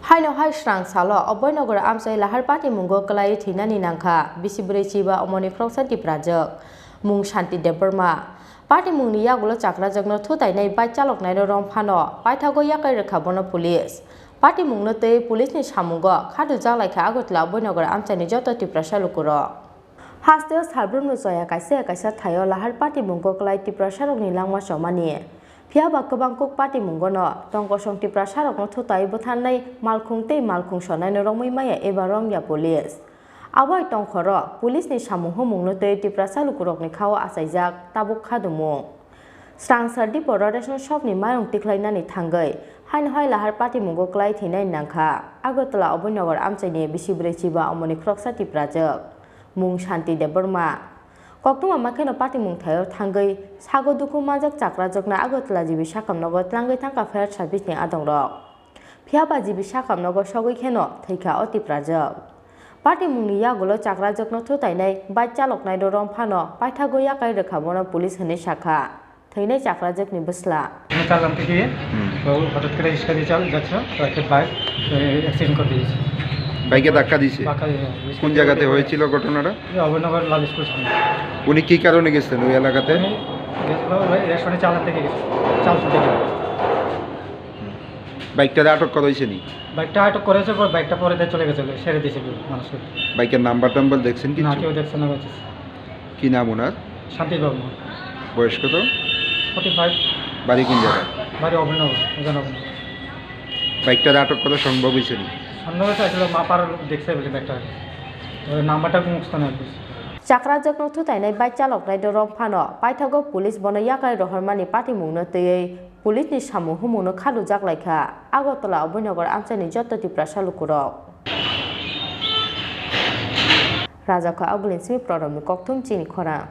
Haino hai srang salo Abhoynagar Amchaio Lahar Patimungo kalai Thwinani Nangkha bisibrai chiba amoni Khoroksa Tiprajwk mung shanti deberma Patimungni yagulo chakrajokno thutai bai chaloknai rong phano paithago yakai rekhabono police Patimungno tei police ni samungo khadu jalaikha agotla Abhoynagar Amchaio ni joto Tiprajwk lukuro Hasteo salbrumno joya kaisa thayo Lahar Patimungo kalai Tiprajwk ni langma somani Phiaba kebangkuk Patimungo no tongkosong Tiprajwk no thutai bothanai malkhung tei malkhung sonai no rongmai maya ebarong ya police Aboi tongkhoro police ni samung humung no tei Tiprajwk lukurok ni khao asaijak tabuk khadumung Strang sardi Ration shop ni mayong tiklainani thangai Haino hai Lahar Patimungo klai Thwinani Nangkha Agotla Abhoynagar Amchaio ni bisibrai chiba amoni Khoroksa Tiprajwk mung shanti deberma Koktuma makheno Patimung thayo thangai sago duku majak chakrajokna Agotla jibi sakamnogo tlangai thangka fire service ni adongrok Phiaba jibi sakamnogo sogoi kheno thaika o Tiprajwk Patimungni yagulo chakrajokno thutainai bai chaloknai rong phano paithago yakai rekhabono police hene shakha thainai chakrajokni bosla চালান থেকে হঠাৎ করে রিক্সা দিয়ে যাচ্ছে একটা bike accident করে দিয়েছে বাইকে ধাক্কা দিয়েছে কোন জায়গাতে হয়েছিল ঘটনাটা অভয়নগর লাভ স্কুল সামনে উনি কি কারণে গেছেন ওই এলাকাতে রেস্টুরেন্টে চালান থেকে গেছে চাল তুলতে গেছে বাইকটা আটক করা হয়েছে নি বাইকটা আটক করেছে পর বাইকটা পরে দিয়ে চলে গেছে ছেড়ে দিয়েছে মানুষকে বাইকের নাম্বার টাম্বার দেখছেন কি না কেউ দেখছে না বলছে কি নাম ওনার শান্তিবাবু বয়স কত 45 বাড়ি কোন জায়গায় বাড়ি অভয়নগর বাইকটা আটক করা সম্ভব হয়েছে নি সম্ভব আসলে মাপার দেখছে বলে বাইকটা নাম্বারটা মুখস্থ না Chakrajokno thutainai bai chaloknai rong phano paithago police bono yakai rohormani Patimungno tei police ni samung humungno khadu jaklaikha Agotla Abhoynagar Amchaio ni joto Tiprajwk lukurok Rajaka Auglinsi Prodom Koktum CHINI KHORANG